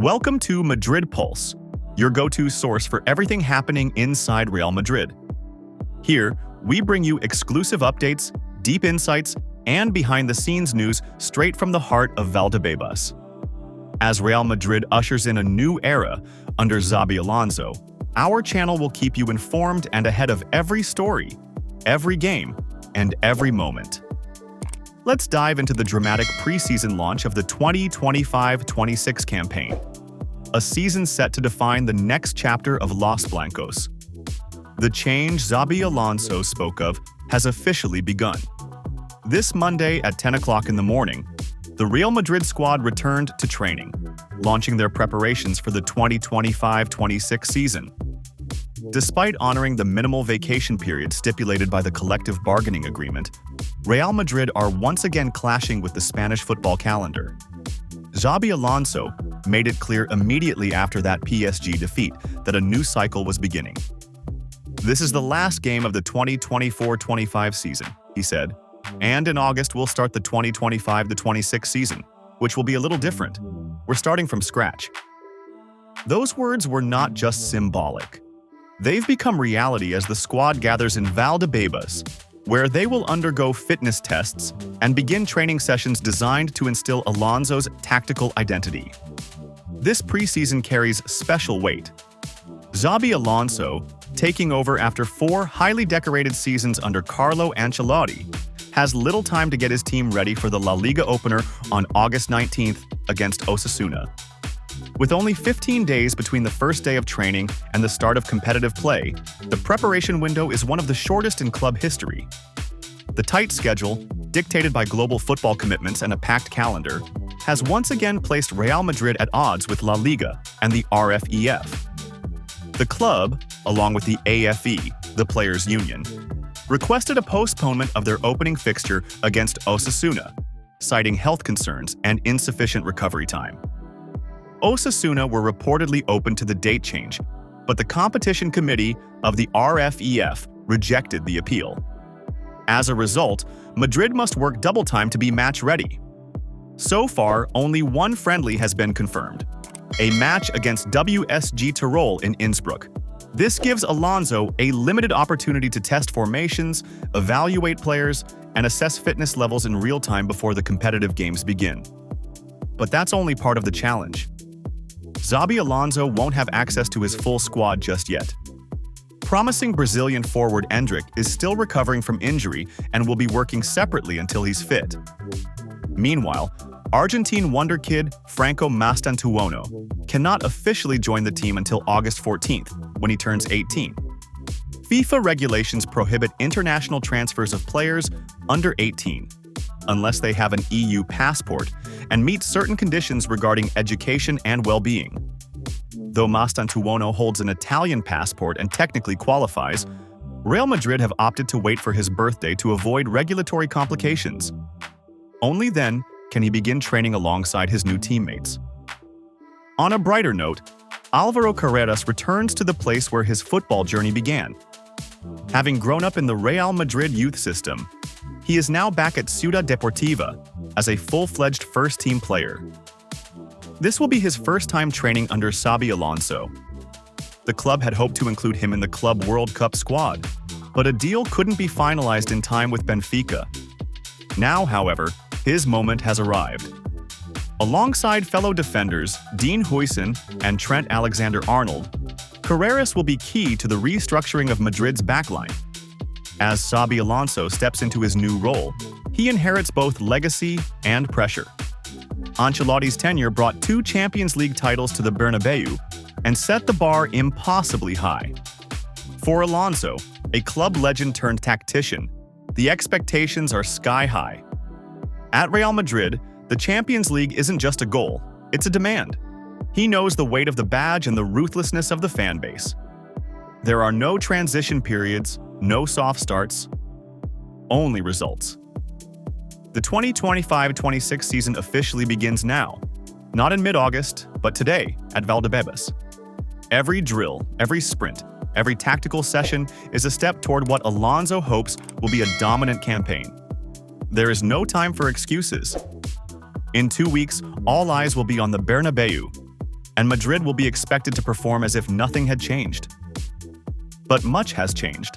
Welcome to Madrid Pulse, your go-to source for everything happening inside Real Madrid. Here, we bring you exclusive updates, deep insights, and behind-the-scenes news straight from the heart of Valdebebas. As Real Madrid ushers in a new era under Xabi Alonso, our channel will keep you informed and ahead of every story, every game, and every moment. Let's dive into the dramatic preseason launch of the 2025-26 campaign, a season set to define the next chapter of Los Blancos. The change Xabi Alonso spoke of has officially begun. This Monday at 10 o'clock in the morning, the Real Madrid squad returned to training, launching their preparations for the 2025-26 season. Despite honoring the minimal vacation period stipulated by the collective bargaining agreement, Real Madrid are once again clashing with the Spanish football calendar. Xabi Alonso made it clear immediately after that PSG defeat that a new cycle was beginning. "This is the last game of the 2024-25 season," he said, "and in August we'll start the 2025-26 season, which will be a little different. We're starting from scratch." Those words were not just symbolic. They've become reality as the squad gathers in Valdebebas, where they will undergo fitness tests and begin training sessions designed to instill Alonso's tactical identity. This preseason carries special weight. Xabi Alonso, taking over after 4 highly decorated seasons under Carlo Ancelotti, has little time to get his team ready for the La Liga opener on August 19th against Osasuna. With only 15 days between the first day of training and the start of competitive play, the preparation window is one of the shortest in club history. The tight schedule, dictated by global football commitments and a packed calendar, has once again placed Real Madrid at odds with La Liga and the RFEF. The club, along with the AFE, the Players' Union, requested a postponement of their opening fixture against Osasuna, citing health concerns and insufficient recovery time. Osasuna were reportedly open to the date change, but the competition committee of the RFEF rejected the appeal. As a result, Madrid must work double time to be match-ready. So far, only one friendly has been confirmed, a match against WSG Tirol in Innsbruck. This gives Alonso a limited opportunity to test formations, evaluate players, and assess fitness levels in real time before the competitive games begin. But that's only part of the challenge. Xabi Alonso won't have access to his full squad just yet. Promising Brazilian forward Endrick is still recovering from injury and will be working separately until he's fit. Meanwhile, Argentine wonder kid Franco Mastantuono cannot officially join the team until August 14th, when he turns 18. FIFA regulations prohibit international transfers of players under 18, unless they have an EU passport and meet certain conditions regarding education and well-being. Though Mastantuono holds an Italian passport and technically qualifies, Real Madrid have opted to wait for his birthday to avoid regulatory complications. Only then can he begin training alongside his new teammates. On a brighter note, Álvaro Carreras returns to the place where his football journey began. Having grown up in the Real Madrid youth system, he is now back at Ciudad Deportiva as a full-fledged first-team player. This will be his first time training under Xabi Alonso. The club had hoped to include him in the Club World Cup squad, but a deal couldn't be finalized in time with Benfica. Now, however, his moment has arrived. Alongside fellow defenders Dean Huijsen and Trent Alexander-Arnold, Carreras will be key to the restructuring of Madrid's backline. As Xabi Alonso steps into his new role, he inherits both legacy and pressure. Ancelotti's tenure brought 2 Champions League titles to the Bernabeu and set the bar impossibly high. For Alonso, a club legend turned tactician, the expectations are sky-high. At Real Madrid, the Champions League isn't just a goal, it's a demand. He knows the weight of the badge and the ruthlessness of the fan base. There are no transition periods, no soft starts, only results. The 2025-26 season officially begins now, not in mid-August, but today at Valdebebas. Every drill, every sprint, every tactical session is a step toward what Alonso hopes will be a dominant campaign. There is no time for excuses. In 2 weeks, all eyes will be on the Bernabeu. and Madrid will be expected to perform as if nothing had changed. But much has changed.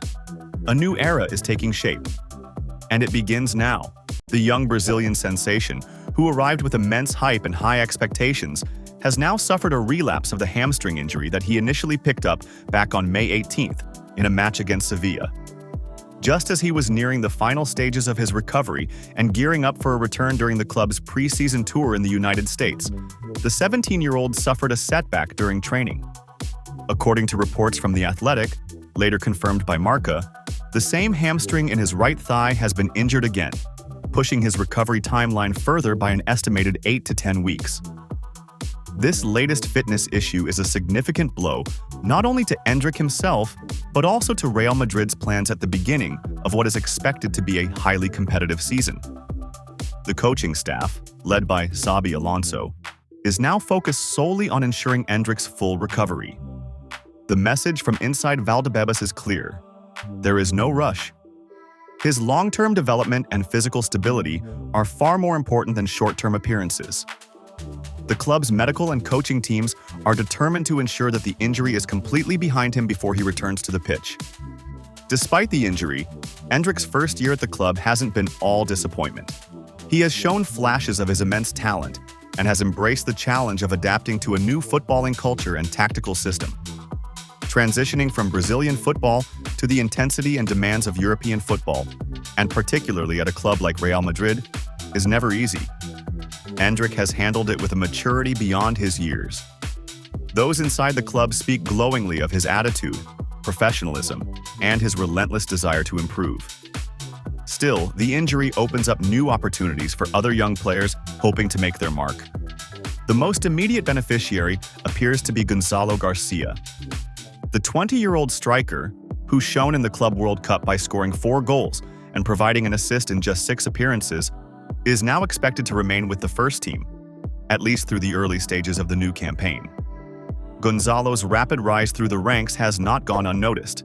A new era is taking shape. And it begins now. The young Brazilian sensation, who arrived with immense hype and high expectations, has now suffered a relapse of the hamstring injury that he initially picked up back on May 18th in a match against Sevilla. Just as he was nearing the final stages of his recovery and gearing up for a return during the club's preseason tour in the United States, the 17-year-old suffered a setback during training. According to reports from The Athletic, later confirmed by Marca, the same hamstring in his right thigh has been injured again, pushing his recovery timeline further by an estimated 8 to 10 weeks. This latest fitness issue is a significant blow not only to Endrick himself, but also to Real Madrid's plans at the beginning of what is expected to be a highly competitive season. The coaching staff, led by Xabi Alonso, is now focused solely on ensuring Endrick's full recovery. The message from inside Valdebebas is clear. There is no rush. His long-term development and physical stability are far more important than short-term appearances. The club's medical and coaching teams are determined to ensure that the injury is completely behind him before he returns to the pitch. Despite the injury, Endrick's first year at the club hasn't been all disappointment. He has shown flashes of his immense talent and has embraced the challenge of adapting to a new footballing culture and tactical system. Transitioning from Brazilian football to the intensity and demands of European football, and particularly at a club like Real Madrid, is never easy. Endrick has handled it with a maturity beyond his years. Those inside the club speak glowingly of his attitude, professionalism, and his relentless desire to improve. Still, the injury opens up new opportunities for other young players hoping to make their mark. The most immediate beneficiary appears to be Gonzalo Garcia. The 20-year-old striker, who shone in the Club World Cup by scoring 4 goals and providing an assist in just 6 appearances, is now expected to remain with the first team, at least through the early stages of the new campaign. Gonzalo's rapid rise through the ranks has not gone unnoticed.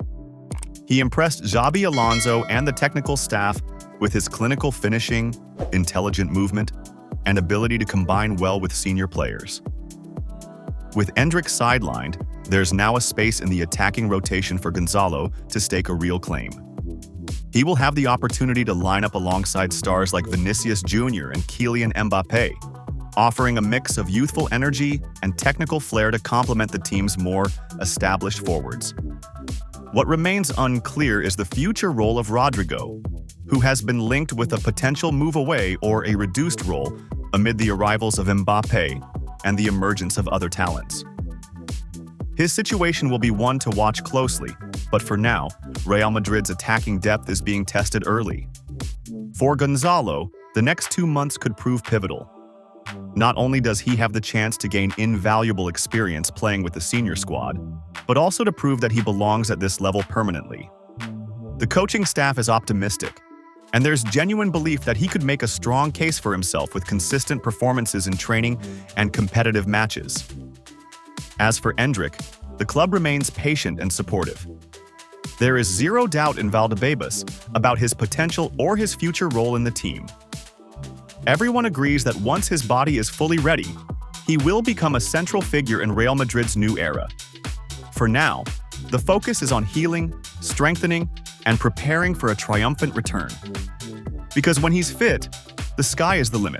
He impressed Xabi Alonso and the technical staff with his clinical finishing, intelligent movement, and ability to combine well with senior players. With Endrick sidelined, there's now a space in the attacking rotation for Gonzalo to stake a real claim. He will have the opportunity to line up alongside stars like Vinicius Jr. and Kylian Mbappé, offering a mix of youthful energy and technical flair to complement the team's more established forwards. What remains unclear is the future role of Rodrigo, who has been linked with a potential move away or a reduced role amid the arrivals of Mbappé and the emergence of other talents. His situation will be one to watch closely, but for now, Real Madrid's attacking depth is being tested early. For Gonzalo, the next 2 months could prove pivotal. Not only does he have the chance to gain invaluable experience playing with the senior squad, but also to prove that he belongs at this level permanently. The coaching staff is optimistic, and there's genuine belief that he could make a strong case for himself with consistent performances in training and competitive matches. As for Endrick, the club remains patient and supportive. There is zero doubt in Valdebebas about his potential or his future role in the team. Everyone agrees that once his body is fully ready, he will become a central figure in Real Madrid's new era. For now, the focus is on healing, strengthening, and preparing for a triumphant return. Because when he's fit, the sky is the limit.